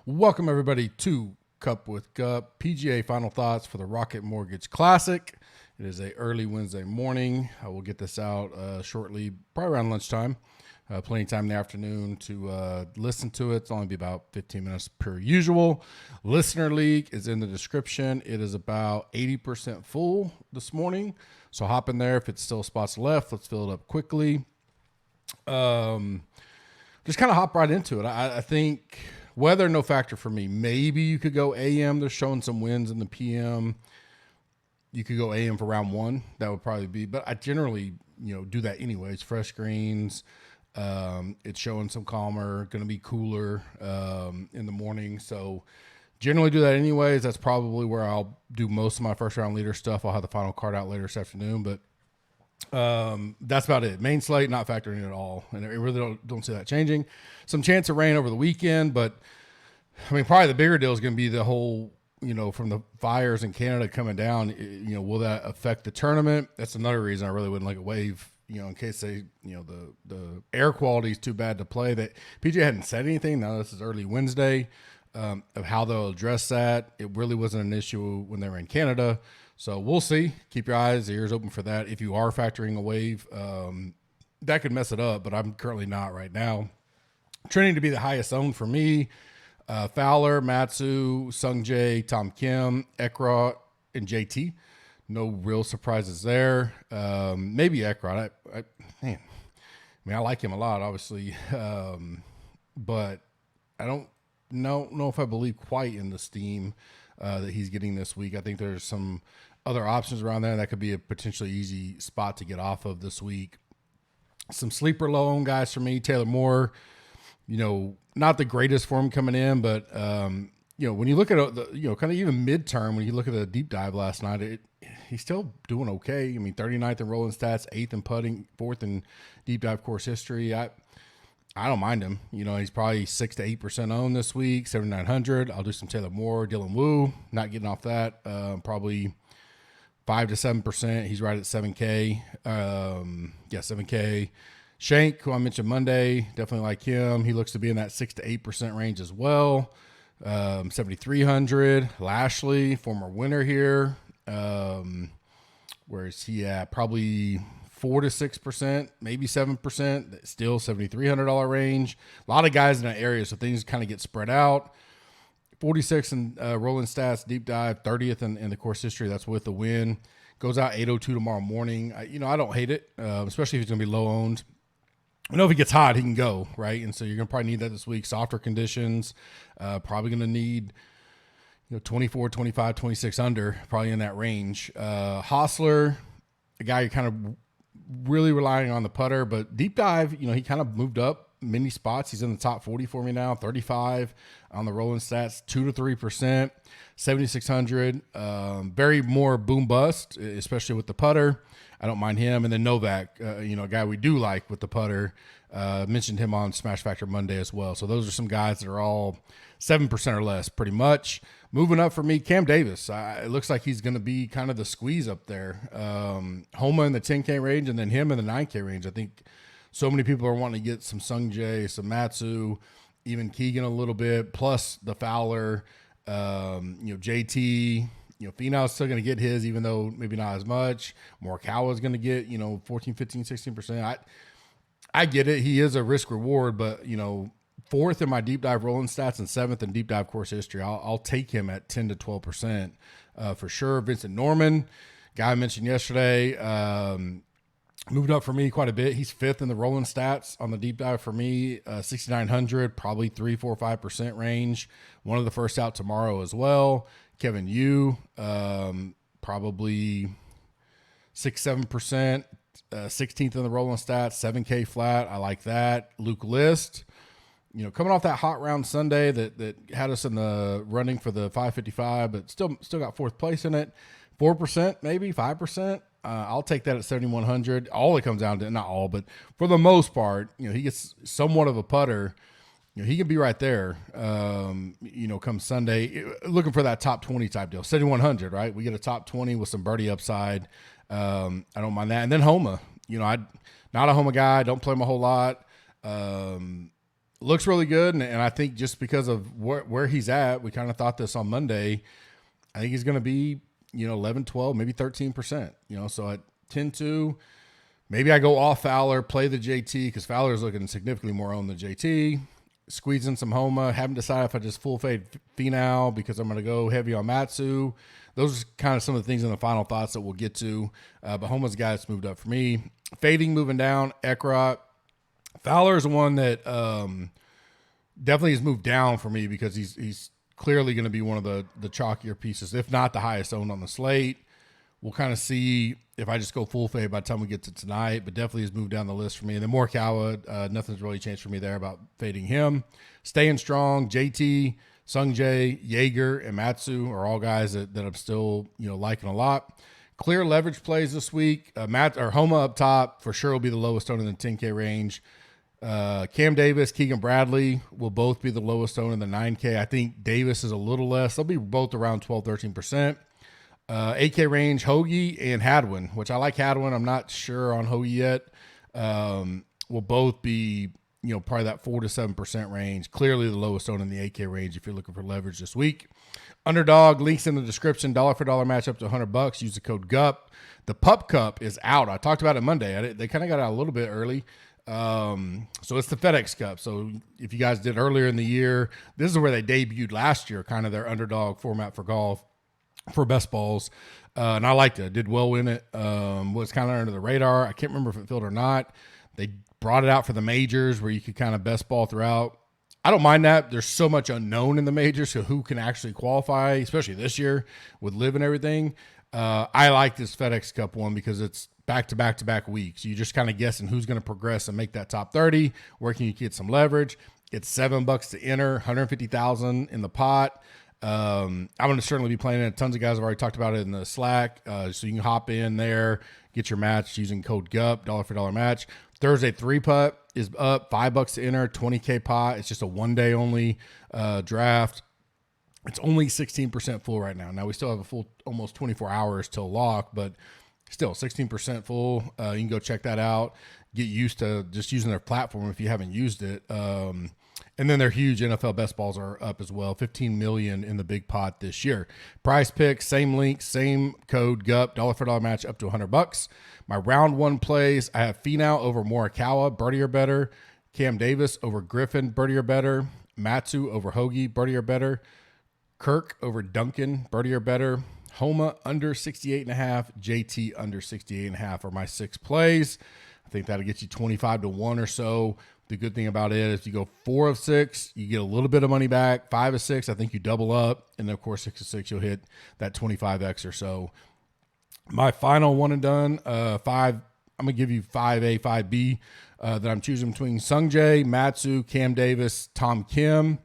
Welcome, everybody, to Cup with Gup, PGA Final Thoughts for the Rocket Mortgage Classic. It is a early Wednesday morning. I will get this out shortly, probably around lunchtime. Plenty of time in the afternoon to listen to it. It's only be about 15 minutes per usual. Listener League is in the description. It is about 80% full this morning. So hop in there. If it's still spots left, let's fill it up quickly. Just kind of hop right into it. I think weather, no factor for me. Maybe you could go AM. They're showing some winds in the PM. You could go AM for round one. That would probably be, but I generally, do that anyways. Fresh greens. It's showing some calmer, going to be cooler in the morning. So generally do that anyways. That's probably where I'll do most of my first round leader stuff. I'll have the final card out later this afternoon, but that's about it. Main slate not factoring in at all, and I really don't see that changing. Some chance of rain over the weekend, but I mean, probably the bigger deal is going to be the whole, from the fires in Canada coming down. Will that affect the tournament? That's another reason I really wouldn't like a wave. In case they, the air quality is too bad to play. That PGA hadn't said anything. Now this is early Wednesday of how they'll address that. It really wasn't an issue when they were in Canada. So we'll see. Keep your eyes, ears open for that. If you are factoring a wave, that could mess it up, but I'm currently not right now. Trending to be the highest owned for me, Fowler, Matsu, Sungjae, Tom Kim, Ekrot, and JT. No real surprises there. Maybe Ekrot. I like him a lot, obviously, but I don't know if I believe quite in the steam that he's getting this week. I think there's some other options around there that could be a potentially easy spot to get off of this week. Some sleeper low owned guys for me. Taylor Moore, not the greatest form coming in, but when you look at the, kind of even midterm, when you look at the deep dive last night, he's still doing okay. I mean, 39th in rolling stats, 8th in putting, 4th in deep dive course history. I don't mind him. He's probably 6 to 8% owned this week, 7,900. I'll do some Taylor Moore, Dylan Wu, not getting off that. Probably 5 to 7%. He's right at 7K. 7K. Shank, who I mentioned Monday, definitely like him. He looks to be in that 6 to 8% range as well. 7,300. Lashley, former winner here. Where is he at? Probably 4 to 6%, maybe 7%. Still $7,300 range. A lot of guys in that area, so things kind of get spread out. 46 in rolling stats, deep dive, 30th in the course history. That's with the win. Goes out 8:02 tomorrow morning. I don't hate it, especially if he's going to be low owned. I know if he gets hot, he can go, right? And so you're going to probably need that this week. Softer conditions, probably going to need 24, 25, 26 under, probably in that range. Hostler, a guy you're kind of really relying on the putter, but deep dive, he kind of moved up many spots. He's in the top 40 for me now, 35 on the rolling stats, 2 to 3%, 7,600. Very more boom bust, especially with the putter. I don't mind him. And then Novak, a guy we do like with the putter. Mentioned him on Smash Factor Monday as well. So those are some guys that are all 7% or less, pretty much. Moving up for me, Cam Davis. It looks like he's going to be kind of the squeeze up there. Homa in the 10K range, and then him in the 9K range. I think so many people are wanting to get some Sungjae, some Matsu, even Keegan a little bit, plus the Fowler, JT. Finau's still going to get his, even though maybe not as much. Morikawa's going to get, 14, 15, 16%. I get it. He is a risk reward, but, 4th in my deep dive rolling stats and 7th in deep dive course history. I'll take him at 10 to 12% for sure. Vincent Norman, guy I mentioned yesterday, moved up for me quite a bit. He's 5th in the rolling stats on the deep dive for me, 6,900, probably 3, 4, 5% range. One of the first out tomorrow as well. Kevin Yu, probably 6, 7%, 16th in the rolling stats, 7K flat. I like that. Luke List, coming off that hot round Sunday that had us in the running for the 555, but still got fourth place in it. 4%, maybe 5%. I'll take that at 7,100. All it comes down to, not all, but for the most part, he gets somewhat of a putter. He can be right there, come Sunday, looking for that top 20 type deal. 7,100, right? We get a top 20 with some birdie upside. I don't mind that. And then Homa, I'm not a Homa guy. Don't play him a whole lot. Looks really good. And I think just because of where he's at, we kind of thought this on Monday, I think he's going to be, 11, 12, maybe 13%, so at 10-2, maybe I go off Fowler, play the JT because Fowler is looking significantly more owned than JT. Squeeze in some Homa. Haven't decided if I just full fade Finau because I'm going to go heavy on Matsu. Those are kind of some of the things in the final thoughts that we'll get to. But Homa's the guy that's moved up for me. Fading, moving down, Ekrot. Fowler is the one that definitely has moved down for me because he's clearly going to be one of the chalkier pieces, if not the highest owned on the slate. We'll kind of see if I just go full fade by the time we get to tonight, but definitely has moved down the list for me. And then Morikawa, nothing's really changed for me there about fading him. Staying strong, JT, Sungjae, Jaeger, and Matsu are all guys that I'm still liking a lot. Clear leverage plays this week. Homa up top for sure will be the lowest owned in the 10K range. Cam Davis, Keegan Bradley will both be the lowest owned in the 9K. I think Davis is a little less. They'll be both around 12, 13%. 8K range, Hoagie and Hadwin, which I like Hadwin. I'm not sure on Hoagie yet. Will both be, probably that 4 to 7% range. Clearly the lowest owned in the 8K range if you're looking for leverage this week. Underdog, links in the description. $1 for $1 match up to $100. Use the code GUP. The Pup Cup is out. I talked about it Monday. They kind of got out a little bit early. So it's the FedEx Cup. So if you guys did earlier in the year, this is where they debuted last year, kind of their underdog format for golf for best balls. And I liked it. I did well in it. Was kind of under the radar. I can't remember if it filled or not. They brought it out for the majors where you could kind of best ball throughout. I don't mind that. There's so much unknown in the majors, so who can actually qualify, especially this year with live and everything. I like this FedEx Cup one because it's back-to-back-to-back weeks. You're just kind of guessing who's going to progress and make that top 30. Where can you get some leverage? It's $7 to enter, $150,000 in the pot. I'm going to certainly be playing it. Tons of guys have already talked about it in the Slack. So you can hop in there, get your match using code GUP, $1 for $1 match. Thursday 3-putt is up, $5 to enter, 20K pot. It's just a one-day only draft. It's only 16% full right now. Now we still have a full almost 24 hours till lock, but still 16% full. You can go check that out. Get used to just using their platform if you haven't used it. And then their huge NFL best balls are up as well. 15 million in the big pot this year. Prize pick, same link, same code GUP, $1 for $1 match up to $100. My round one plays, I have Finau over Morikawa, birdie or better. Cam Davis over Griffin, birdie or better. Matsu over Hoagie, birdie or better. Kirk over Duncan, birdie or better. Homa under 68.5, JT under 68.5 are my 6 plays. I think that'll get you 25 to 1 or so. The good thing about it is you go 4 of 6, you get a little bit of money back. 5 of 6, I think you double up. And then, of course, 6 of 6, you'll hit that 25X or so. My final one and done, 5, I'm going to give you 5A, 5B that I'm choosing between Sungjae, Matsu, Cam Davis, Tom Kim.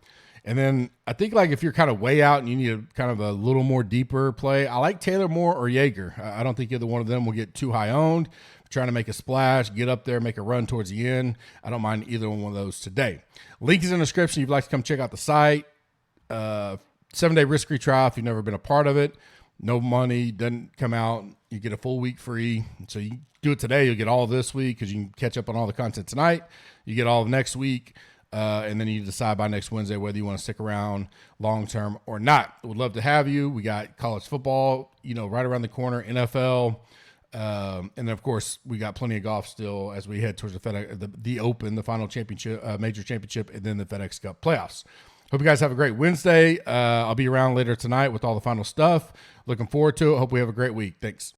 And then I think like if you're kind of way out and you need a kind of a little more deeper play, I like Taylor Moore or Jaeger. I don't think either one of them will get too high owned. Trying to make a splash, get up there, make a run towards the end. I don't mind either one of those today. Link is in the description if you'd like to come check out the site. 7-day risk-free trial if you've never been a part of it. No money, doesn't come out. You get a full week free. So you do it today, you'll get all of this week because you can catch up on all the content tonight. You get all of next week. And then you decide by next Wednesday whether you want to stick around long-term or not. Would love to have you. We got college football, right around the corner, NFL. And then, of course, we got plenty of golf still as we head towards the FedEx, the Open, the final championship, major championship, and then the FedEx Cup playoffs. Hope you guys have a great Wednesday. I'll be around later tonight with all the final stuff. Looking forward to it. Hope we have a great week. Thanks.